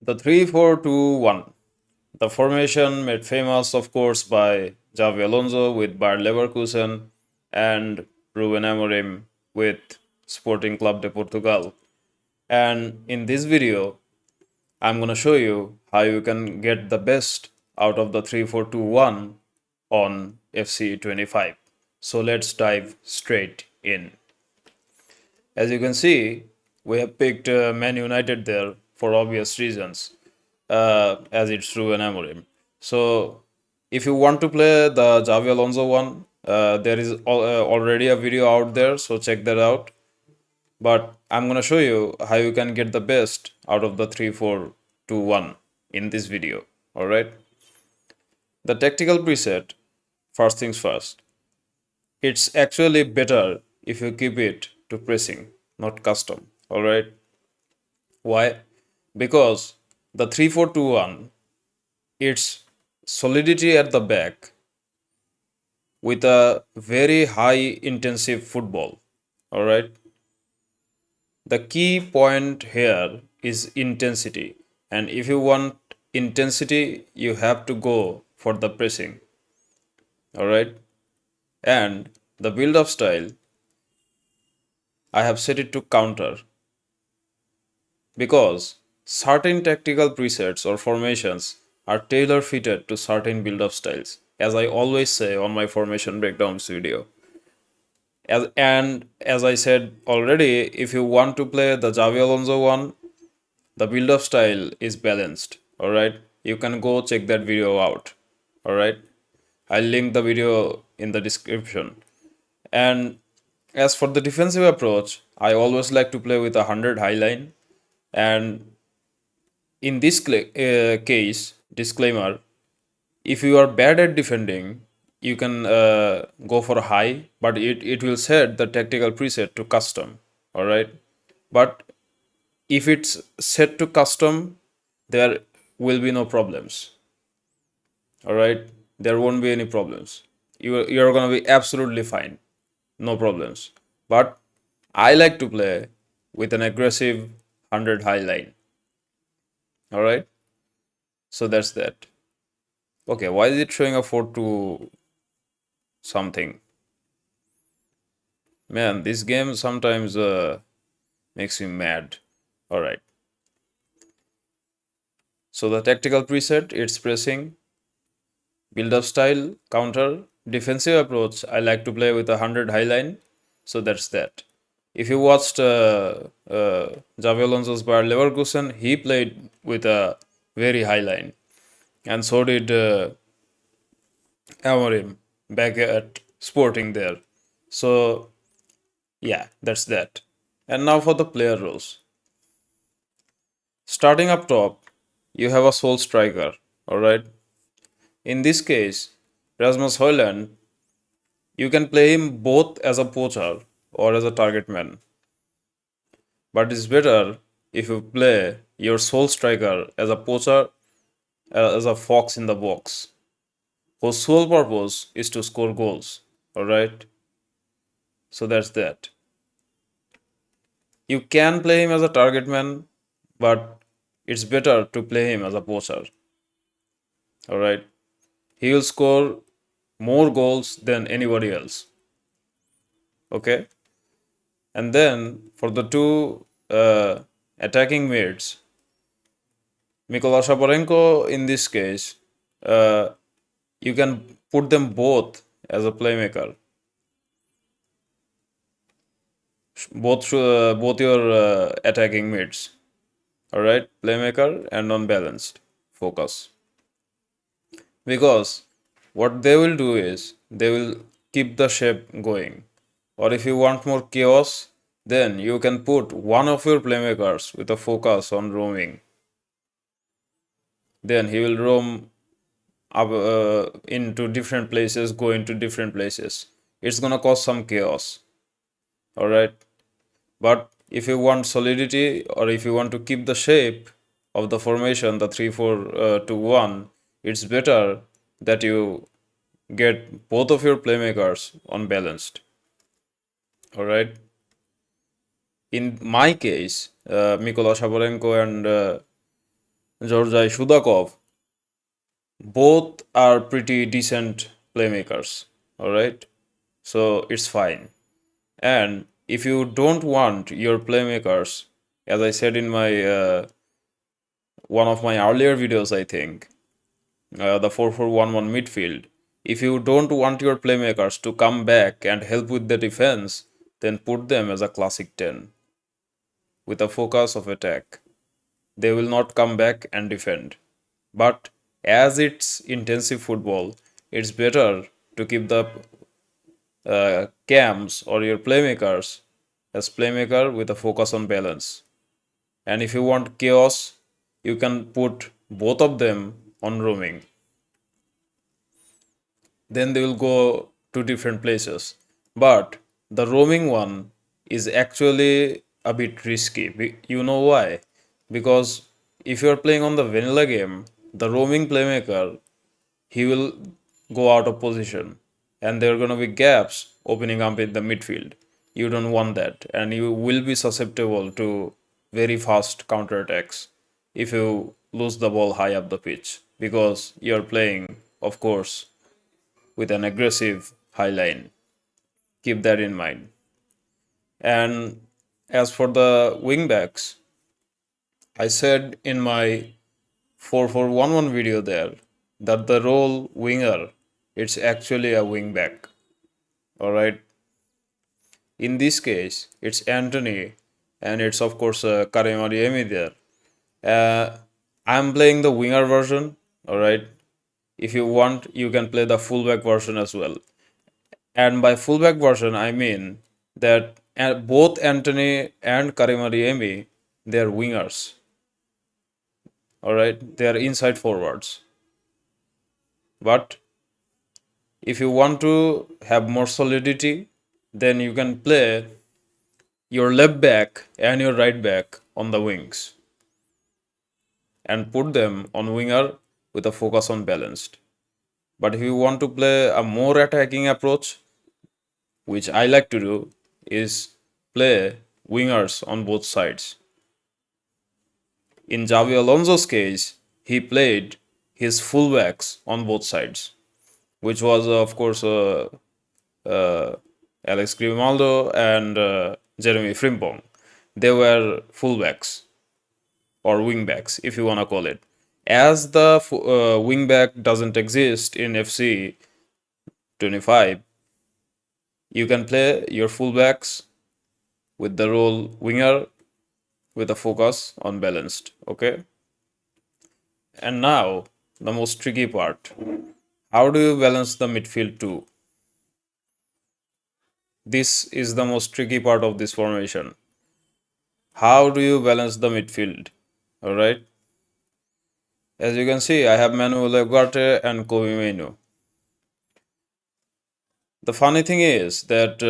The 3-4-2-1, the formation made famous, of course, by Xavi Alonso with Bayer Leverkusen and Ruben Amorim with Sporting Club de Portugal. And in this video, I'm going to show you how you can get the best out of the 3-4-2-1 on FC25. So let's dive straight in. As you can see, we have picked Man United there for obvious reasons, as it's through an Amorim. So, if you want to play the Xavi Alonso one, there is already a video out there, so check that out. But I'm gonna show you how you can get the best out of the 3-4-2-1 in this video. All right. The tactical preset, first things first. It's actually better if you keep it to pressing, not custom. All right. Why? Because the 3-4-2-1, it's solidity at the back with a very high intensive football. All right. The key point here is intensity. And if you want intensity, you have to go for the pressing. All right. And the build up style, I have set it to counter because certain tactical presets or formations are tailor fitted to certain build up styles, as I always say on my formation breakdowns video. As I said already, if you want to play the Xavi Alonso one, the build up style is balanced. Alright, you can go check that video out. Alright, I'll link the video in the description. And as for the defensive approach, I always like to play with a 100 high line. And in this case, disclaimer, if you are bad at defending, you can go for high, but it will set the tactical preset to custom. All right. But if it's set to custom, there will be no problems. All right. There won't be any problems. You're going to be absolutely fine. No problems. But I like to play with an aggressive 100 high line. All right. So that's that. Okay. Why is it showing a 4-2 something? Man, this game sometimes makes me mad. All right. So the tactical preset, it's pressing, build up style, counter, defensive approach. I like to play with a 100 high line. So that's that. If you watched Xavi Alonso's Bayer Leverkusen, he played with a very high line. And so did Amorim back at Sporting there. So, yeah, that's that. And now for the player roles. Starting up top, you have a sole striker, alright? In this case, Rasmus Højlund, you can play him both as a poacher or as a target man. But it's better if you play your sole striker as a poacher, as a fox in the box, whose sole purpose is to score goals, alright? So that's that. You can play him as a target man, but it's better to play him as a poacher, alright? He will score more goals than anybody else. Okay. And then for the two attacking mids, Mykola Shaporenko in this case, uh, you can put them both as a playmaker. Both your attacking mids. All right, playmaker and unbalanced focus. Because what they will do is they will keep the shape going. Or if you want more chaos, then you can put one of your playmakers with a focus on roaming. Then he will roam up into different places, go into different places. It's gonna cause some chaos. All right. But if you want solidity or if you want to keep the shape of the formation, the 3-4-2-1, it's better that you get both of your playmakers unbalanced. All right. In my case, Mykola Shaporenko and Georgiy Shudakov, both are pretty decent playmakers. All right, so it's fine. And if you don't want your playmakers, as I said in my one of my earlier videos, I think the 4-4-1-1 midfield. If you don't want your playmakers to come back and help with the defense, then put them as a classic 10 with a focus of attack. They will not come back and defend. But as it's intensive football, it's better to keep the cams or your playmakers as playmaker with a focus on balance. And if you want chaos, you can put both of them on roaming. Then they will go to different places. But the roaming one is actually a bit risky. You know why? Because if you are playing on the vanilla game, the roaming playmaker, he will go out of position and there are going to be gaps opening up in the midfield. You don't want that, and you will be susceptible to very fast counterattacks if you lose the ball high up the pitch because you're playing, of course, with an aggressive high line. Keep that in mind. And as for the wingbacks, I said in my 4-4-1-1 video there that the role winger, it's actually a wingback. All right. In this case, it's Anthony, and it's of course Karim Adeyemi there. I'm playing the winger version. All right. If you want, you can play the fullback version as well. And by fullback version, I mean that both Anthony and Karim Adeyemi, they're wingers. All right, they are inside forwards. But if you want to have more solidity, then you can play your left back and your right back on the wings and put them on winger with a focus on balanced. But if you want to play a more attacking approach, which I like to do, is play wingers on both sides. In Xavi Alonso's case, he played his fullbacks on both sides, which was, of course, uh, Alex Grimaldo and Jeremy Frimpong. They were fullbacks or wingbacks, if you want to call it. As the wingback doesn't exist in FC 25, you can play your fullbacks with the role winger with a focus on balanced. Okay. And now the most tricky part. How do you balance the midfield too? This is the most tricky part of this formation. How do you balance the midfield? Alright. As you can see, I have Manuel Ugarte and Kobe Mainoo. The funny thing is that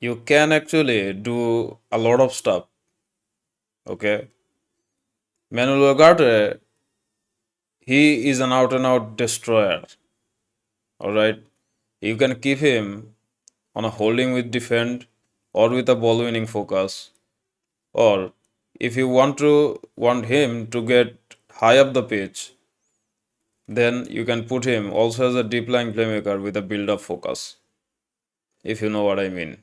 you can actually do a lot of stuff. Okay. Manuel Ugarte, he is an out and out destroyer. Alright. You can keep him on a holding with defend or with a ball winning focus. Or if you want him to get high up the pitch, then you can put him also as a deep lying playmaker with a build up focus. If you know what I mean.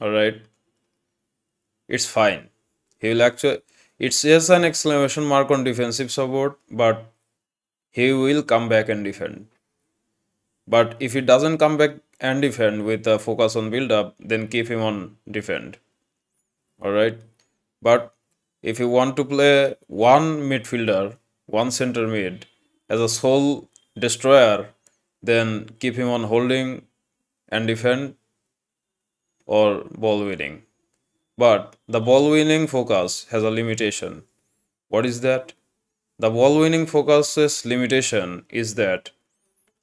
Alright. It's fine. He will actually it says an exclamation mark on defensive support, but he will come back and defend. But if he doesn't come back and defend with a focus on build up, then keep him on defend. Alright. But if you want to play one midfielder, one center mid as a sole destroyer, then keep him on holding and defend or ball winning. But the ball winning focus has a limitation. What is that? The ball winning focus's limitation is that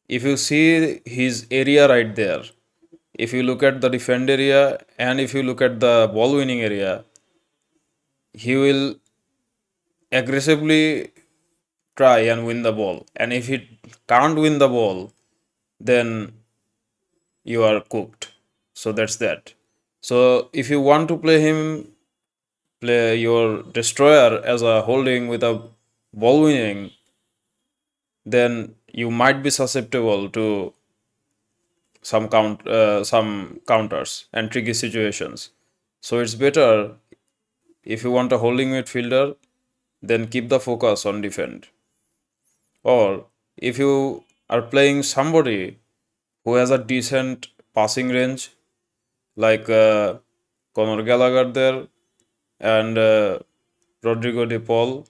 if you see his area right there, if you look at the defend area and if you look at the ball winning area, he will aggressively try and win the ball. And if he can't win the ball, then you are cooked. So that's that. So if you want to play him play your destroyer as a holding with a ball winning, then you might be susceptible to some counters and tricky situations. So it's better if you want a holding midfielder, then keep the focus on defend. Or if you are playing somebody who has a decent passing range, like Conor Gallagher there and Rodrigo De Paul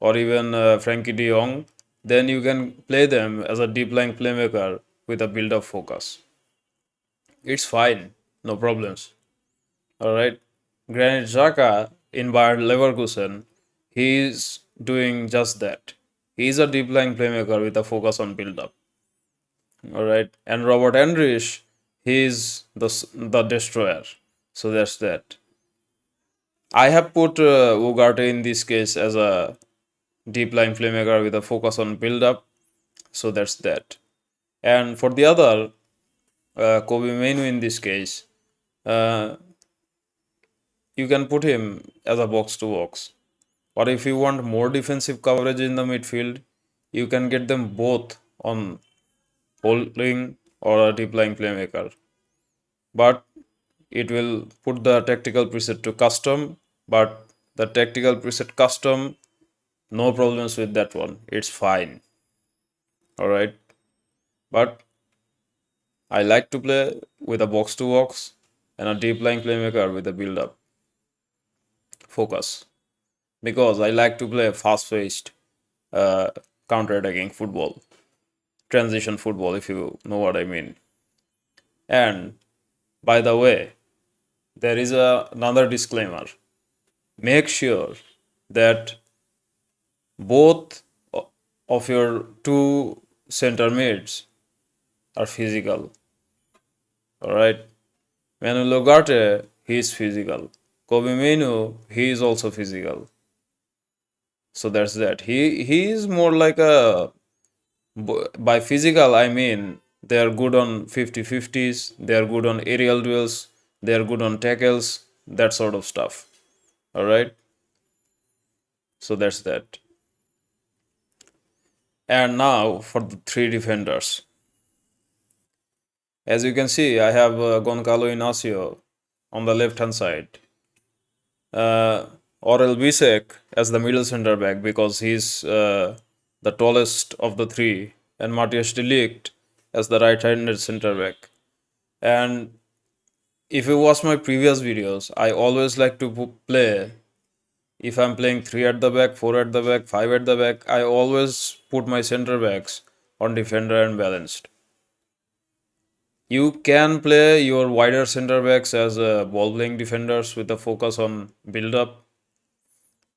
or even Frankie De Jong, then you can play them as a deep line playmaker with a build up focus. It's fine, no problems. All right. Granit Xhaka in Bayer Leverkusen, he is doing just that. He is a deep line playmaker with a focus on build up. All right. And Robert Andrich, he is the destroyer. So that's that. I have put Ugarte in this case as a deep line playmaker with a focus on build up. So that's that. And for the other, Kobe Mainu in this case, uh, you can put him as a box to box. Or if you want more defensive coverage in the midfield, you can get them both on holding or a deep lying playmaker. But it will put the tactical preset to custom. But the tactical preset custom, no problems with that one. It's fine. All right. But I like to play with a box to box and a deep lying playmaker with a build up focus because I like to play fast paced uh, counter attacking football, transition football, if you know what I mean. And by the way, there is another disclaimer. Make sure that both of your two center mids are physical. All right. Manu Logarte, he is physical. Kobe Menu, he is also physical. So that's that. He is more like a by physical I mean they are good on 50-50s, they are good on aerial duels, they are good on tackles, that sort of stuff. All right. So that's that. And now for the three defenders. As you can see, I have Goncalo Inacio on the left hand side. Uh, Aurel Bisek as the middle center back because he's the tallest of the three, and Matthias de Ligt as the right handed center back. And if you watch my previous videos, I always like to play. If I'm playing 3 at the back, 4 at the back, 5 at the back, I always put my center backs on defender and balanced. You can play your wider center backs as ball playing defenders with a focus on build up,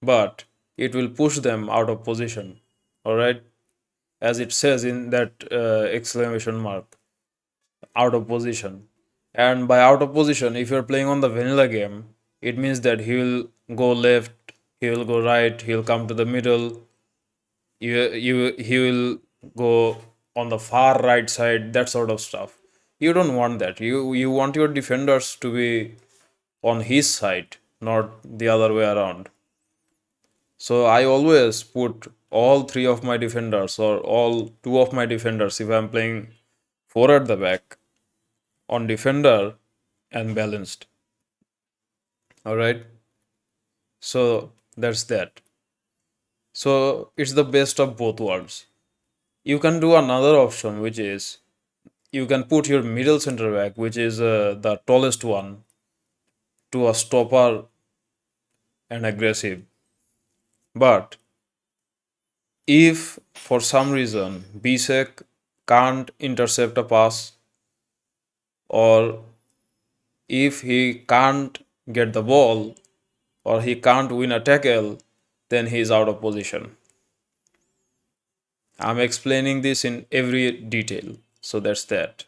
but it will push them out of position. All right, as it says in that exclamation mark, out of position. And by out of position, if you're playing on the vanilla game, it means that he will go left, he will go right, he'll come to the middle, he will go on the far right side, that sort of stuff. You don't want that. You want your defenders to be on his side, not the other way around. So I always put all three of my defenders or all two of my defenders if I'm playing four at the back on defender and balanced. All right. So that's that. So it's the best of both worlds. You can do another option, which is you can put your middle center back, which is the tallest one, to a stopper and aggressive. But if for some reason Bisek can't intercept a pass, or if he can't get the ball, or he can't win a tackle, then he is out of position. I'm explaining this in every detail. So that's that.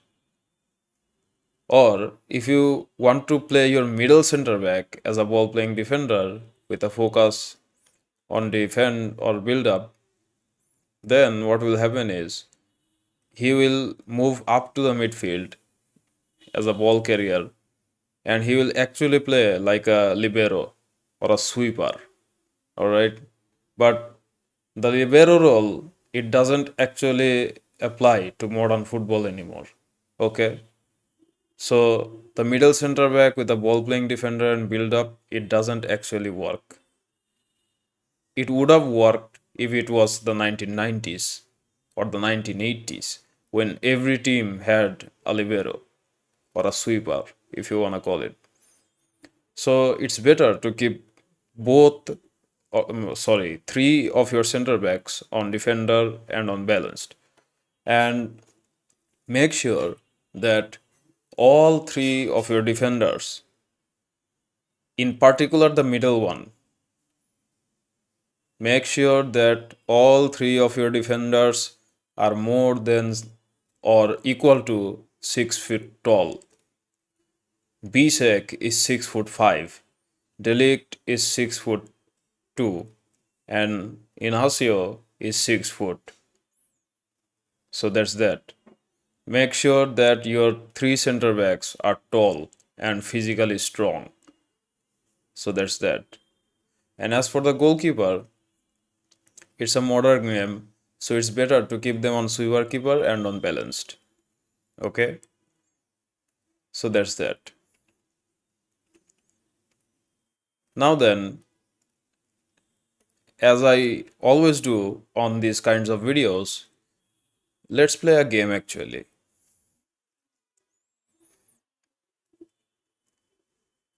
Or if you want to play your middle center back as a ball playing defender with a focus on defend or build up, then what will happen is he will move up to the midfield as a ball carrier and he will actually play like a libero or a sweeper. All right. But the libero role, it doesn't actually apply to modern football anymore. Okay. So the middle center back with a ball playing defender and build up, it doesn't actually work. It would have worked if it was the 1990s or the 1980s when every team had a libero or a sweeper, if you want to call it. So it's better to keep both, three of your center backs on defender and on balanced. And make sure that all three of your defenders, in particular the middle one, make sure that all three of your defenders are more than or equal to 6 feet tall. Bisek is 6 foot 5. Delict is 6 foot 2. And Inacio is 6 foot. So that's that. Make sure that your three center backs are tall and physically strong. So that's that. And as for the goalkeeper, it's a modern game, so it's better to keep them on sweeper keeper and on balanced. Okay? So that's that. Now then, as I always do on these kinds of videos, let's play a game actually.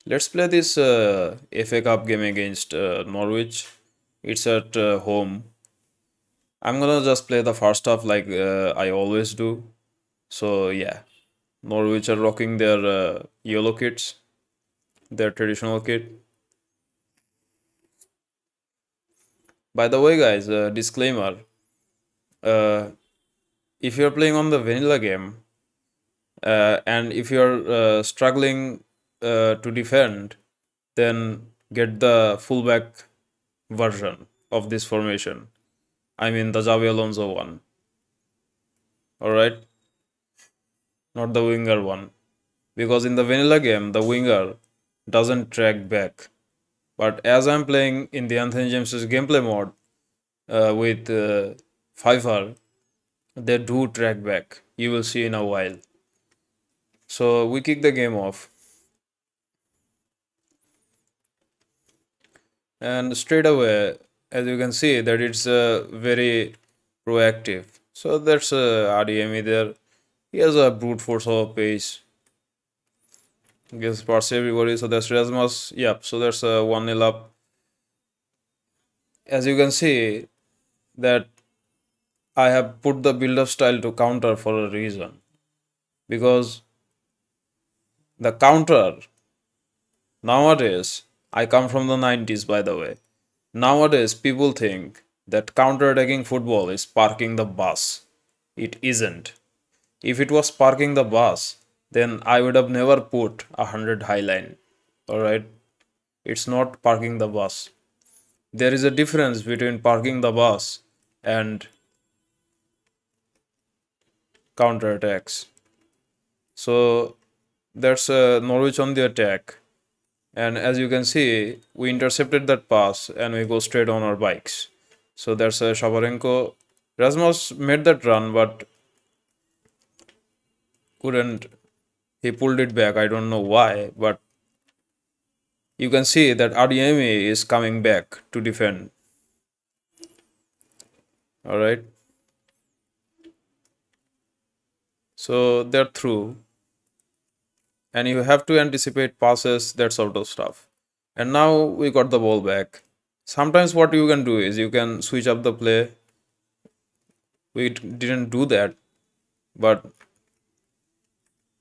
Let's play this FA Cup game against Norwich. It's at home. I'm gonna just play the first half like I always do. So yeah, Norwich are rocking their yellow kits, their traditional kit. By the way, guys, disclaimer: uh, if you're playing on the vanilla game and if you're struggling to defend, then get the fullback version of this formation. I mean the Xavi Alonso one. All right, not the winger one. Because in the vanilla game, the winger doesn't track back. But as I'm playing in the Anthony James's gameplay mode with Pfeiffer, they do track back. You will see in a while. So we kick the game off. And straight away, as you can see, that it's very proactive. So that's RDME there. He has a brute force of pace. Gets past everybody. So that's Rasmus. Yep. So that's 1-0 up. As you can see, that I have put the build up style to counter for a reason. Because the counter nowadays, I come from the 90s by the way. Nowadays, people think that counter attacking football is parking the bus. It isn't. If it was parking the bus, then I would have never put 100 highline. Alright? It's not parking the bus. There is a difference between parking the bus and counter attacks. So that's Norwich on the attack. And as you can see, we intercepted that pass and we go straight on our bikes. So that's Shabarenko. Rasmus made that run, but couldn't. He pulled it back. I don't know why, but you can see that RDMA is coming back to defend. All right. So they're through. And you have to anticipate passes, that sort of stuff. And now we got the ball back. Sometimes what you can do is you can switch up the play. We didn't do that, but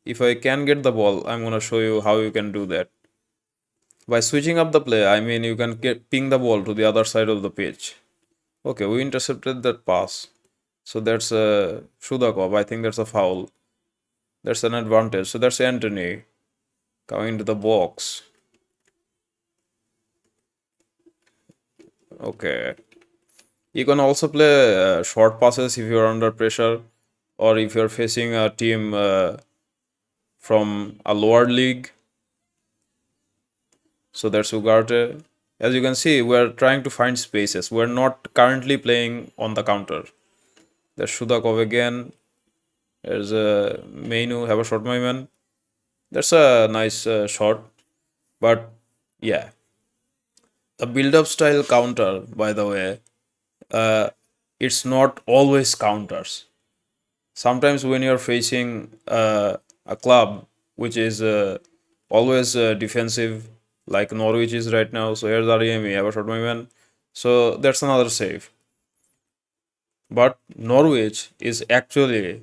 if I can get the ball, I'm gonna show you how you can do that. By switching up the play, I mean you can ping the ball to the other side of the pitch. Okay, we intercepted that pass. So that's Shudakov. I think that's a foul. That's an advantage. So that's Anthony coming into the box. Okay. You can also play short passes if you're under pressure or if you're facing a team from a lower league. So that's Ugarte. As you can see, we're trying to find spaces. We're not currently playing on the counter. There's Shudakov again. There's a Mainu, have a shot, my man. That's a nice shot. But yeah, the build-up style counter, by the way, uh, it's not always counters. Sometimes when you're facing a club which is always defensive, like Norwich is right now, so here's REME, have a shot, my man. So that's another save. But Norwich is actually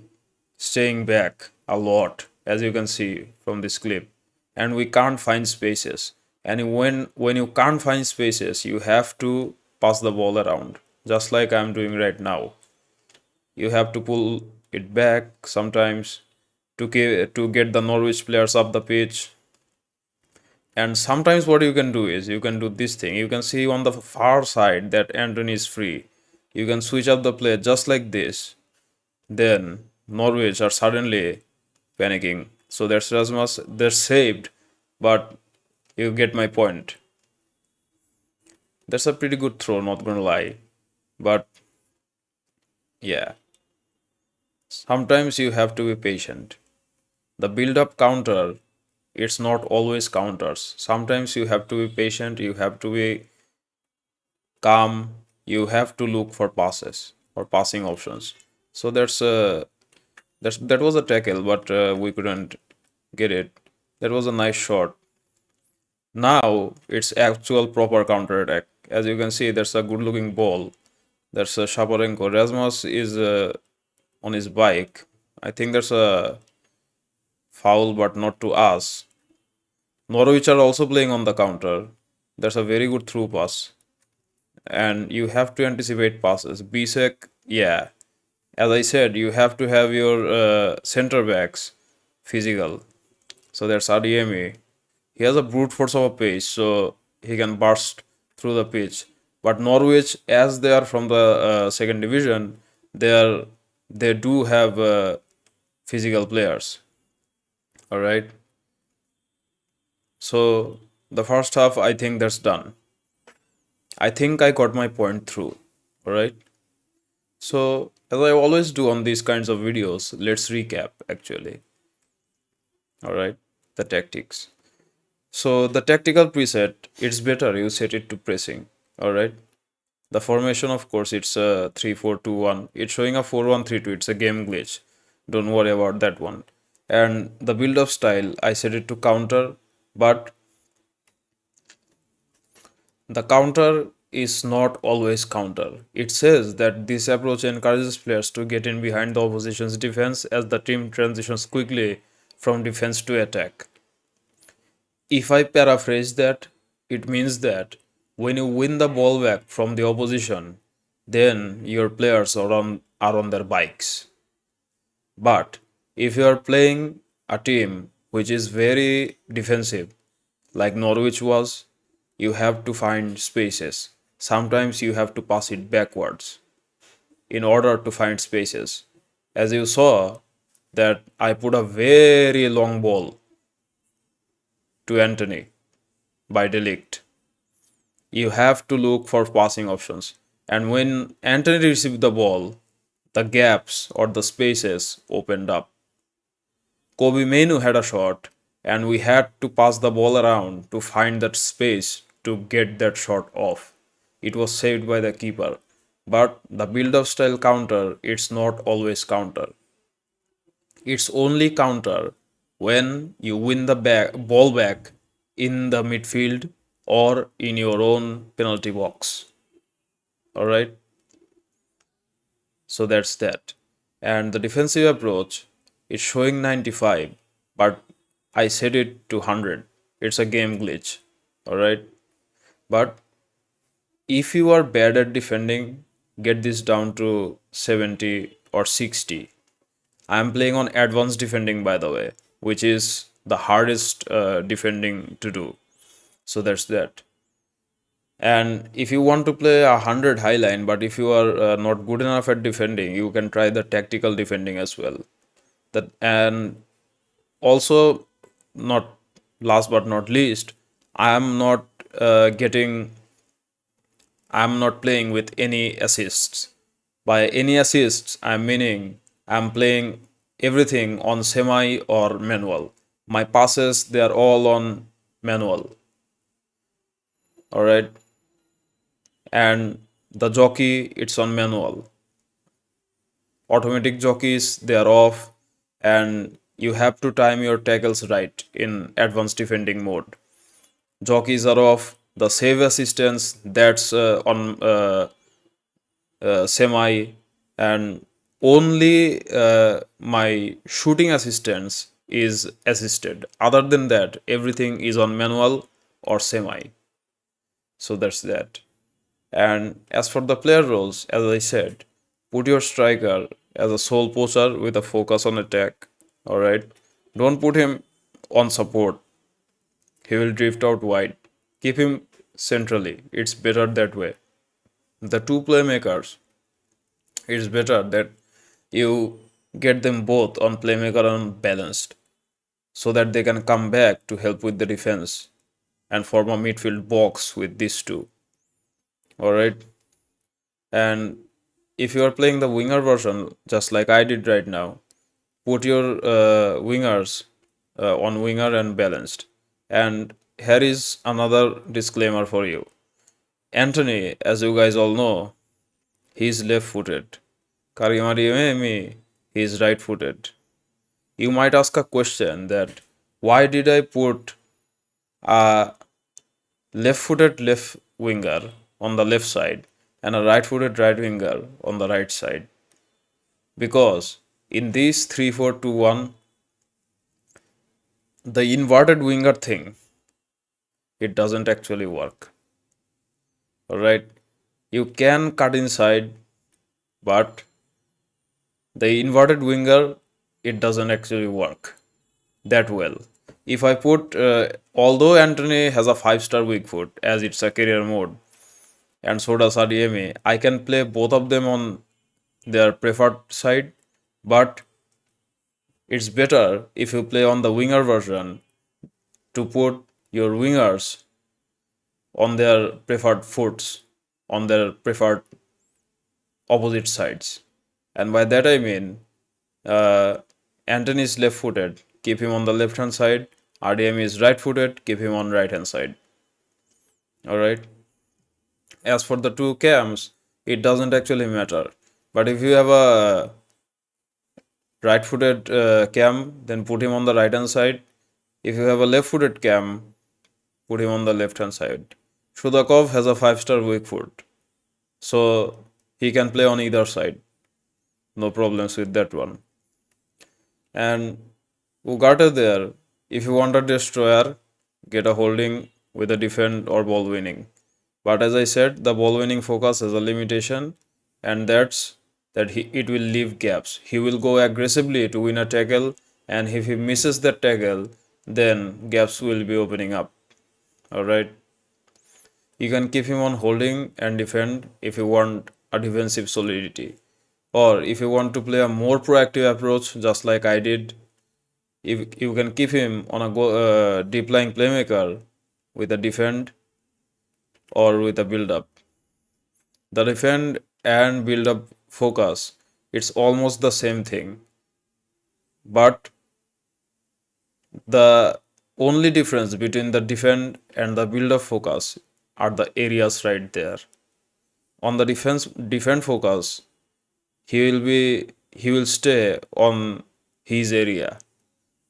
staying back a lot, as you can see from this clip, and we can't find spaces. And when you can't find spaces, you have to pass the ball around, just like I'm doing right now. You have to pull it back sometimes to get the Norwich players up the pitch. And sometimes what you can do is you can do this thing. You can see on the far side that Anthony is free. You can switch up the play just like this. Then Norwich are suddenly panicking. So that's Rasmus. They're saved, but you get my point. That's a pretty good throw, not gonna lie. But yeah, sometimes you have to be patient. The build up counter, it's not always counters. Sometimes you have to be patient, you have to be calm, you have to look for passes or passing options. So that was a tackle, but we couldn't get it. That was a nice shot. Now it's actual proper counter attack. As you can see, there's a good looking ball. There's a Shaparenko. Rasmus is on his bike. I think there's a foul, but not to us. Norwich are also playing on the counter. There's a very good through pass. And you have to anticipate passes. Bisek, yeah. As I said, you have to have your center backs physical. So there's Adiemi. He has a brute force of a pace, so he can burst through the pitch. But Norwich, as they are from the second division, they do have physical players. All right. So the first half, I think that's done. I think I got my point through. All right. So as I always do on these kinds of videos, let's recap actually. All right. The tactics. So the tactical preset, it's better you set it to pressing. All right. The formation, of course, it's a 3-4-2-1. It's showing a 4-1-3-2. It's a game glitch. Don't worry about that one. And the build up style, I set it to counter, but the counter is not always counter. It says that this approach encourages players to get in behind the opposition's defense as the team transitions quickly from defense to attack. If I paraphrase that, it means that when you win the ball back from the opposition, then your players are on their bikes. But if you are playing a team which is very defensive, like Norwich was, you have to find spaces. Sometimes you have to pass it backwards in order to find spaces. As you saw, that I put a very long ball to Anthony by Delict. You have to look for passing options. And when Anthony received the ball, the gaps or the spaces opened up. Kobe Menu had a shot, and we had to pass the ball around to find that space to get that shot off. It was saved by the keeper. But the build up style counter, it's not always counter. It's only counter when you win the ball back in the midfield or in your own penalty box. All right. So that's that. And the defensive approach is showing 95, but I set it to 100. It's a game glitch. All right. But if you are bad at defending, get this down to 70 or 60. I'm playing on advanced defending, by the way, which is the hardest defending to do. So that's that. And if you want to play 100 highline, but if you are not good enough at defending, you can try the tactical defending as well. That and also, not last but not least, I am not getting I'm not playing with any assists. By any assists, I'm meaning I'm playing everything on semi or manual. My passes, they are all on manual. All right. And the jockey, it's on manual. Automatic jockeys, they are off. And you have to time your tackles right in advanced defending mode. Jockeys are off. The save assistance, that's on semi, and only my shooting assistance is assisted. Other than that, everything is on manual or semi. So that's that. And as for the player roles, as I said, put your striker as a sole poacher with a focus on attack. All right, don't put him on support. He will drift out wide. Keep him centrally. It's better that way. The two playmakers, it's better that you get them both on playmaker and balanced so that they can come back to help with the defense and form a midfield box with these two. All right. And if you are playing the winger version, just like I did right now, put your wingers on winger and balanced. And here is another disclaimer for you. Anthony, as you guys all know, he is left footed. Karimari he is right footed. You might ask a question that why did I put a left-footed left winger on the left side and a right-footed right winger on the right side? Because in this 3-4-2-1, the inverted winger thing, it doesn't actually work. All right, you can cut inside, but the inverted winger, it doesn't actually work that well. If I put, although Anthony has a 5-star weak foot as it's a career mode, and so does RDMA, I can play both of them on their preferred side, but it's better if you play on the winger version to put your wingers on their preferred foots, on their preferred opposite sides. And by that I mean, uh, Anthony is left footed, keep him on the left hand side. RDM is right footed, keep him on right hand side. Alright. As for the two cams, it doesn't actually matter. But if you have a right footed cam, then put him on the right hand side. If you have a left footed cam, put him on the left hand side. Shudakov has a 5-star weak foot, so he can play on either side. No problems with that one. And Ugarte there, if you want a destroyer, get a holding with a defend or ball winning. But as I said, the ball winning focus has a limitation, and that's that it will leave gaps. He will go aggressively to win a tackle, and if he misses that tackle, then gaps will be opening up. Alright. You can keep him on holding and defend if you want a defensive solidity. Or if you want to play a more proactive approach, just like I did, if you can keep him on a deep lying playmaker with a defend or with a build up. The defend and build up focus, it's almost the same thing. But the only difference between the defend and the build up focus are the areas right there. On the defend focus, he will stay on his area.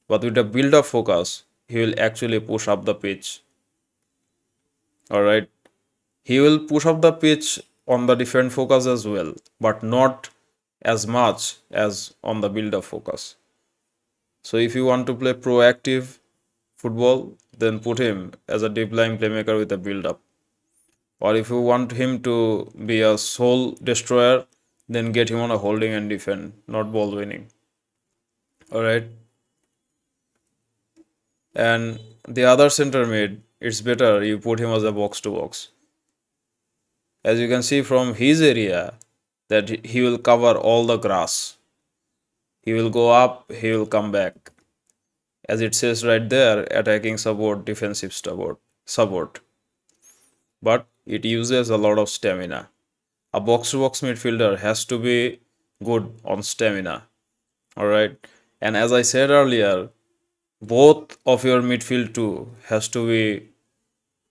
But with the build up focus, he will actually push up the pitch. Alright. He will push up the pitch on the defend focus as well, but not as much as on the build up focus. So if you want to play proactive football, then put him as a deep lying playmaker with a build up. Or if you want him to be a sole destroyer, then get him on a holding and defend, not ball winning. Alright. And the other center mid, it's better you put him as a box to box. As you can see from his area, that he will cover all the grass. He will go up, he will come back. As it says right there, attacking support, defensive support. But it uses a lot of stamina. A box to box midfielder has to be good on stamina. All right. And as I said earlier, both of your midfield too has to be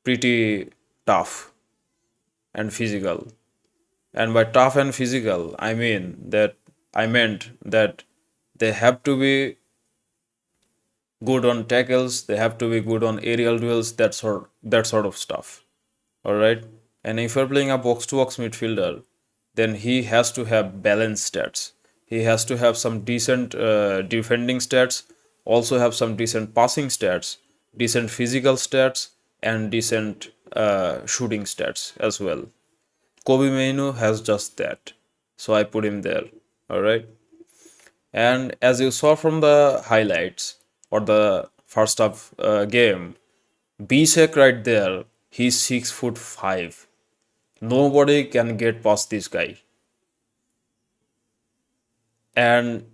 pretty tough and physical. And by tough and physical, I meant that they have to be good on tackles, they have to be good on aerial duels, that sort of stuff. All right. And if you're playing a box to box midfielder, then he has to have balanced stats. He has to have some decent defending stats, also have some decent passing stats, decent physical stats, and decent shooting stats as well. Kobe Mainu has just that. So I put him there. All right. And as you saw from the highlights or the first half game, Bisek right there, he's 6'5". Nobody can get past this guy. And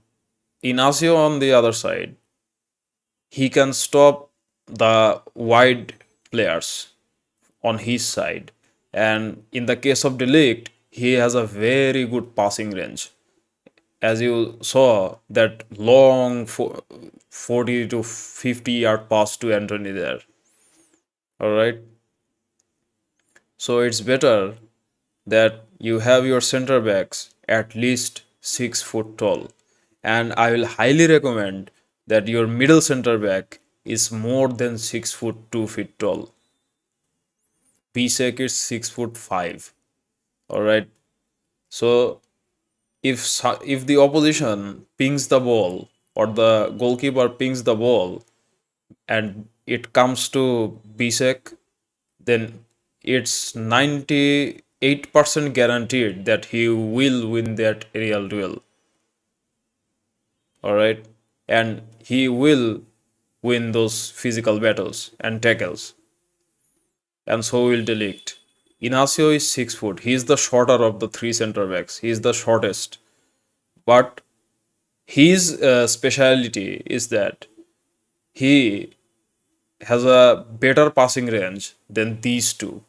Inacio on the other side, he can stop the wide players on his side. And in the case of Delict, he has a very good passing range. As you saw, that long 40 to 50-yard pass to Anthony there. All right. So it's better that you have your center backs at least 6 foot tall. And I will highly recommend that your middle center back is more than 6 foot 2 feet tall. Pisek is 6'5". All right. So if the opposition pings the ball or the goalkeeper pings the ball and it comes to Bisek, then it's 98% guaranteed that he will win that aerial duel. All right. And he will win those physical battles and tackles. And so will Delict. Inacio is 6 foot. He is the shorter of the three center backs. He is the shortest. But his speciality is that he has a better passing range than these two.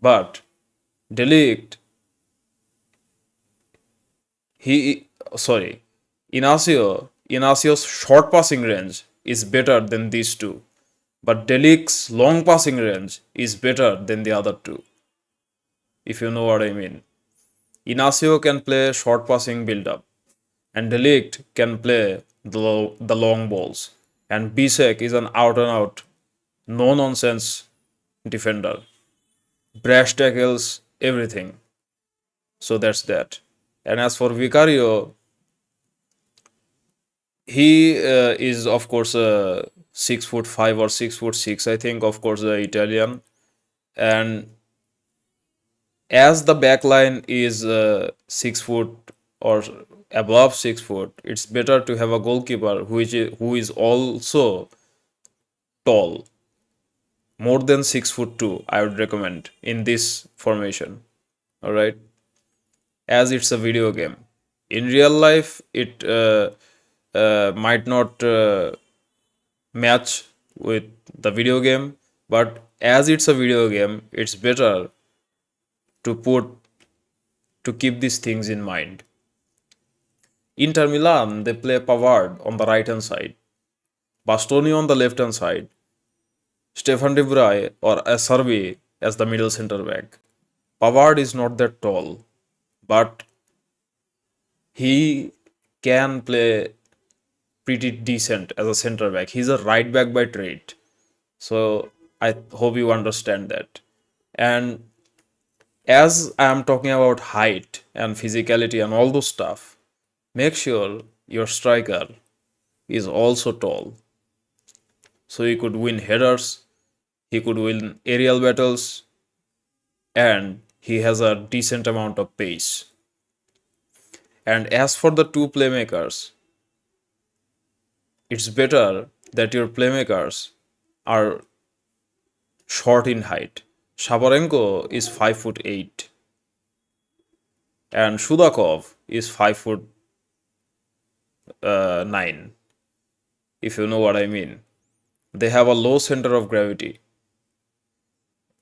But Delict, he sorry, Inacio's short passing range is better than these two. But Delict's long passing range is better than the other two, if you know what I mean. Inacio can play short passing build up, and Delict can play the long balls. And Bisek is an out and out, no nonsense defender. Brash tackles, everything. So that's that. And as for Vicario, he is of course 6'5" or 6'6", I think. Of course, the Italian. And as the back line is 6 foot or above 6 foot, it's better to have a goalkeeper who is also tall, more than 6 foot two. I would recommend in this formation. All right, as it's a video game. In real life, it might not match with the video game, but as it's a video game, it's better to keep these things in mind. Inter Milan, they play Pavard on the right hand side, Bastoni on the left hand side, Stefan De Vrij or Acerbi as the middle center back. Pavard is not that tall, but he can play pretty decent as a center back. He's a right back by trade. So I hope you understand that. And as I am talking about height and physicality and all those stuff, make sure your striker is also tall. So he could win headers, he could win aerial battles, and he has a decent amount of pace. And as for the two playmakers, it's better that your playmakers are short in height. Shabarenko is 5'8", and Shudakov is 5'9", if you know what I mean. They have a low center of gravity.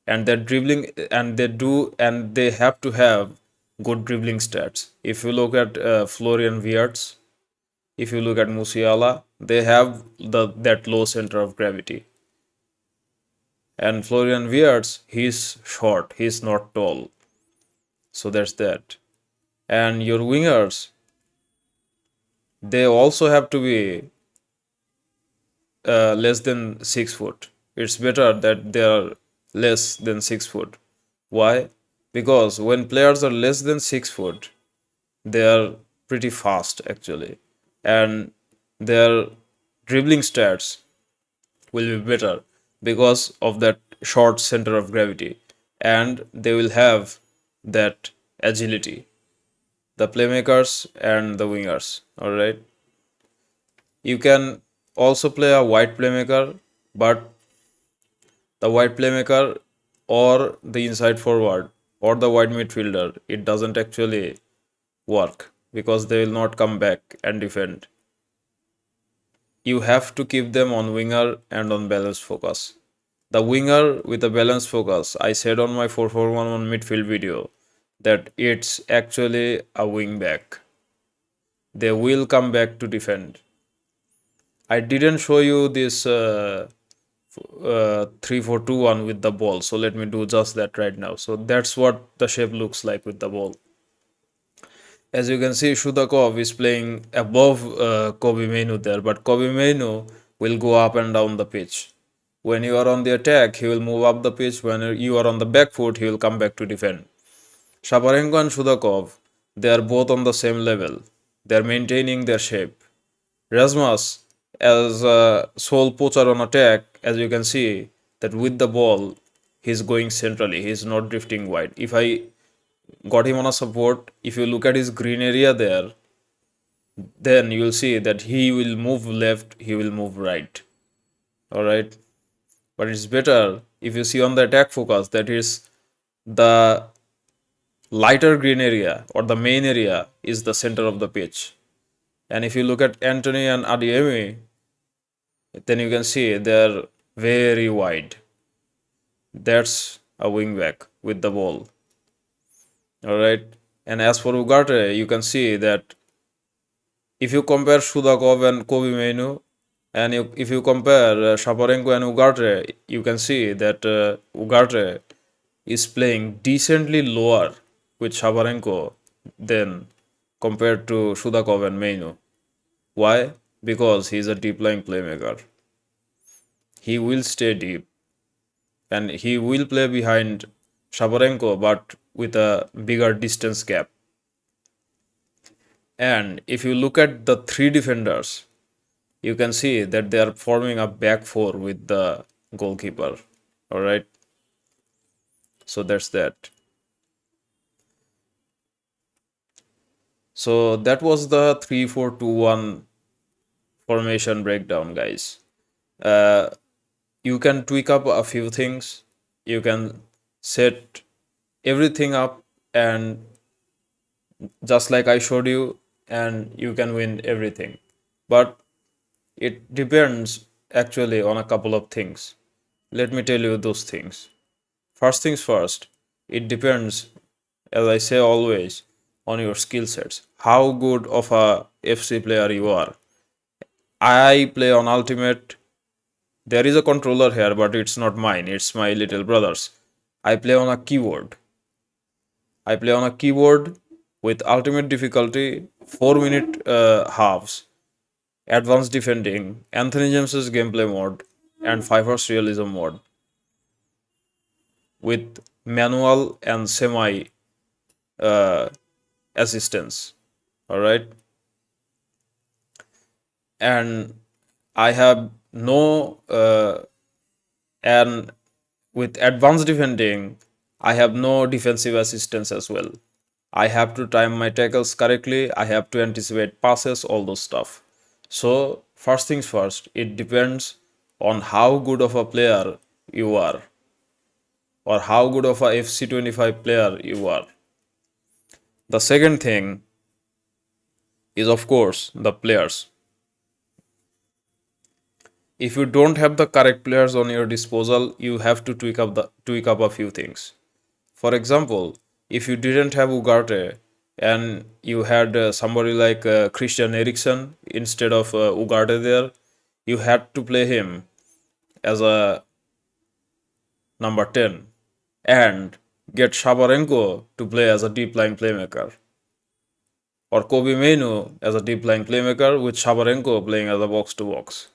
and they're dribbling, and they have to have good dribbling stats. If you look at Florian Wirtz, if you look at Musiala, they have that low center of gravity. And Florian Wirtz, he's short, he's not tall. So that's that. And your wingers, they also have to be less than 6 foot. It's better that they are less than 6 foot. Why? Because when players are less than 6 foot, they are pretty fast actually, and their dribbling stats will be better because of that short center of gravity, and they will have that agility. The playmakers and the wingers. All right. You can also play a wide playmaker, but the wide playmaker or the inside forward or the wide midfielder, it doesn't actually work because they will not come back and defend. You have to keep them on winger and on balance focus. The winger with a balance focus, I said on my 4-4-1-1 midfield video that it's actually a wing back. They will come back to defend. I didn't show you this 3-4-2-1 with the ball, so let me do just that right now. So that's what the shape looks like with the ball. As you can see, Shudakov is playing above Kobe Mainu there, but Kobe Mainu will go up and down the pitch. When you are on the attack, he will move up the pitch. When you are on the back foot, he will come back to defend. Shaparenko and Shudakov, they are both on the same level. They are maintaining their shape. Rasmus, as a sole poacher on attack, as you can see, that with the ball, he's going centrally. He's not drifting wide. If I got him on a support, if you look at his green area there, then you will see that he will move left, he will move right. Alright. But it's better if you see on the attack focus, that is the lighter green area or the main area is the center of the pitch. And if you look at Anthony and Adiemi, then you can see they're very wide. That's a wingback with the ball. Alright. And as for Ugarte, you can see that if you compare Shudakov and Kobe Mainu, and if you compare Shaparenko and Ugarte, you can see that Ugarte is playing decently lower with Shaparenko than compared to Shudakov and Mainu. Why? Because he is a deep lying playmaker. He will stay deep and he will play behind Shaparenko but with a bigger distance gap. And if you look at the three defenders, you can see that they are forming a back four with the goalkeeper. All right. So that's that. So that was the 3-4-2-1 formation breakdown, guys. Uh, you can tweak up a few things. You can set everything up and just like I showed you, and you can win everything. But it depends actually on a couple of things. Let me tell you those things. First things first, it depends, as I say always, on your skill sets. How good of a FC player you are. I play on Ultimate. There is a controller here, but it's not mine. It's my little brother's. I play on a keyboard. I play on a keyboard with Ultimate difficulty, 4 minute halves, advanced defending, Anthony James's gameplay mode, and Fiverr's realism mode with manual and semi uh, assistance. All right. And I have no and with advanced defending, I have no defensive assistance as well. I have to time my tackles correctly, I have to anticipate passes, all those stuff. So first things first, it depends on how good of a player you are or how good of a FC25 player you are. The second thing is of course the players. If you don't have the correct players on your disposal, you have to tweak up a few things. For example, if you didn't have Ugarte and you had somebody like Christian Eriksen instead of Ugarte there, you had to play him as a number 10 and get Shabarenko to play as a deep line playmaker, or Kobe Mainu as a deep line playmaker with Shabarenko playing as a box to box.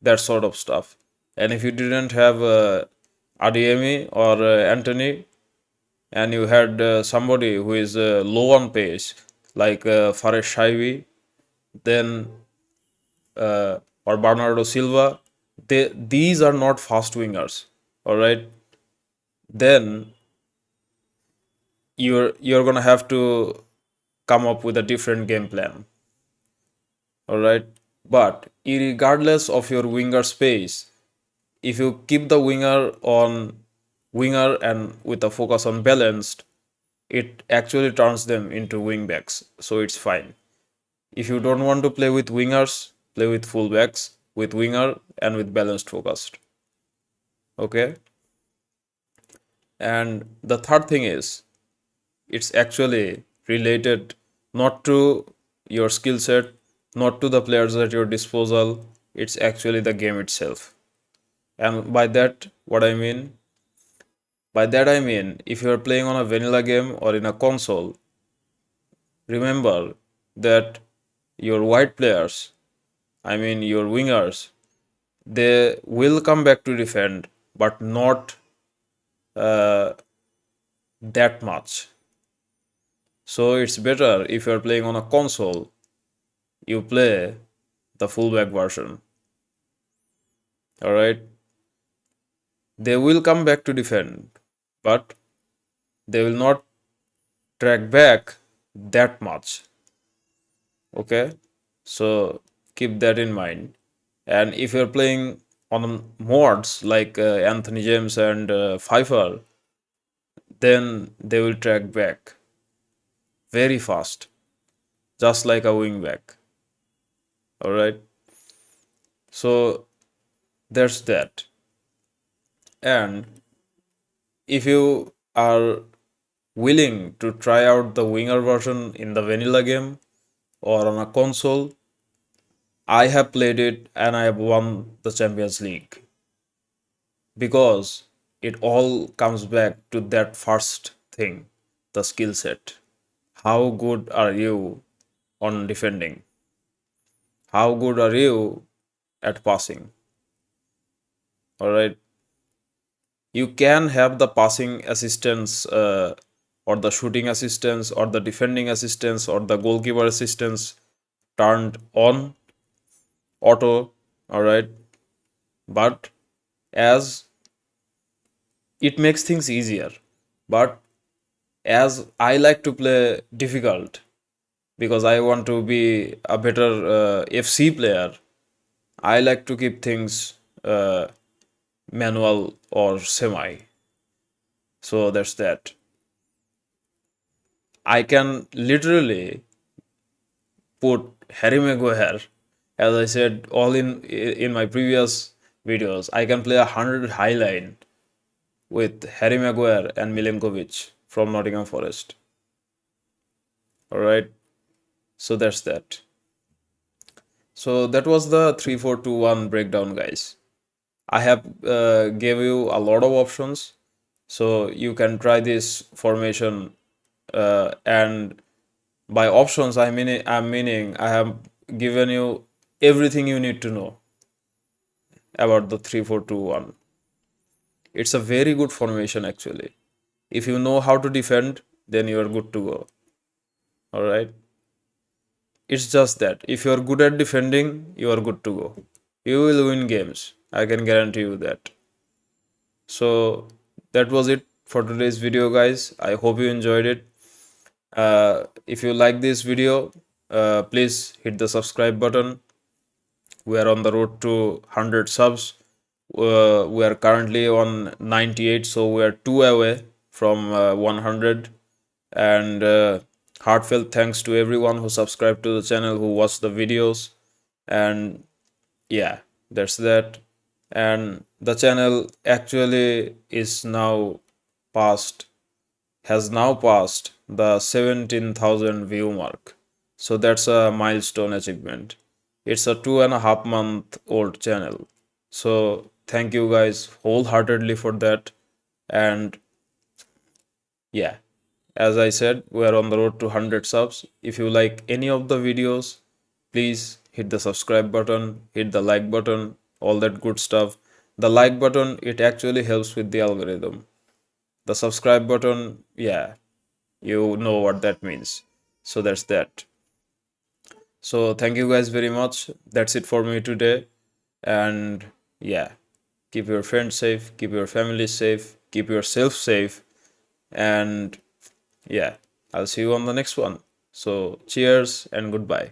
That sort of stuff. And if you didn't have Adiemi or Anthony, and you had somebody who is low on pace, like Fares Shaivi, then or Bernardo Silva, these are not fast wingers. All right, then you're gonna have to come up with a different game plan. All right, but regardless of your winger space, if you keep the winger and with a focus on balanced, it actually turns them into wing backs, so it's fine. If you don't want to play with wingers, play with fullbacks, with winger and with balanced focused. Okay? And the third thing is, it's actually related not to your skill set, not to the players at your disposal, it's actually the game itself. And by that, what I mean? By that I mean, if you are playing on a vanilla game or in a console, remember that your white players, I mean your wingers, they will come back to defend, but not uh, that much. So it's better if you're playing on a console, you play the fullback version. Alright? They will come back to defend, but they will not track back that much. Okay? So keep that in mind. And if you're playing on mods like Anthony James and Pfeiffer, then they will track back very fast, just like a wingback. All right. So there's that. And if you are willing to try out the winger version in the vanilla game or on a console, I have played it and I have won the Champions League because it all comes back to that first thing, the skill set. How good are you on defending? How good are you at passing? All right. You can have the passing assistance or the shooting assistance or the defending assistance or the goalkeeper assistance turned on auto. All right. But as it makes things easier. But as I like to play difficult because I want to be a better FC player, I like to keep things manual or semi. So that's that. I can literally put Harry Maguire, as I said, all in my previous videos. I can play 100 highline with Harry Maguire and Milenkovic from Nottingham Forest. All right, so that's that. So that was the 3-4-2-1 breakdown, guys. I have gave you a lot of options, so you can try this formation. And by options, I'm meaning I have given you everything you need to know about the 3-4-2-1. It's a very good formation actually. If you know how to defend, then you are good to go. All right. It's just that if you are good at defending, you are good to go. You will win games. I can guarantee you that. So that was it for today's video, guys. I hope you enjoyed it. If you like this video, please hit the subscribe button. We are on the road to 100 subs. We are currently on 98, so we are two away from 100. And heartfelt thanks to everyone who subscribed to the channel, who watched the videos. And yeah, That's that. And the channel actually is now past has now passed the 17,000 view mark. So that's a milestone achievement. It's a 2.5 month old channel. So thank you guys wholeheartedly for that. And yeah, as I said, we are on the road to 100 subs. If you like any of the videos, please hit the subscribe button, hit the like button, all that good stuff. The like button, it actually helps with the algorithm. The subscribe button, yeah, you know what that means. So that's that. So thank you guys very much. That's it for me today. And yeah, keep your friends safe, keep your family safe, keep yourself safe. And yeah, I'll see you on the next one. So cheers and goodbye.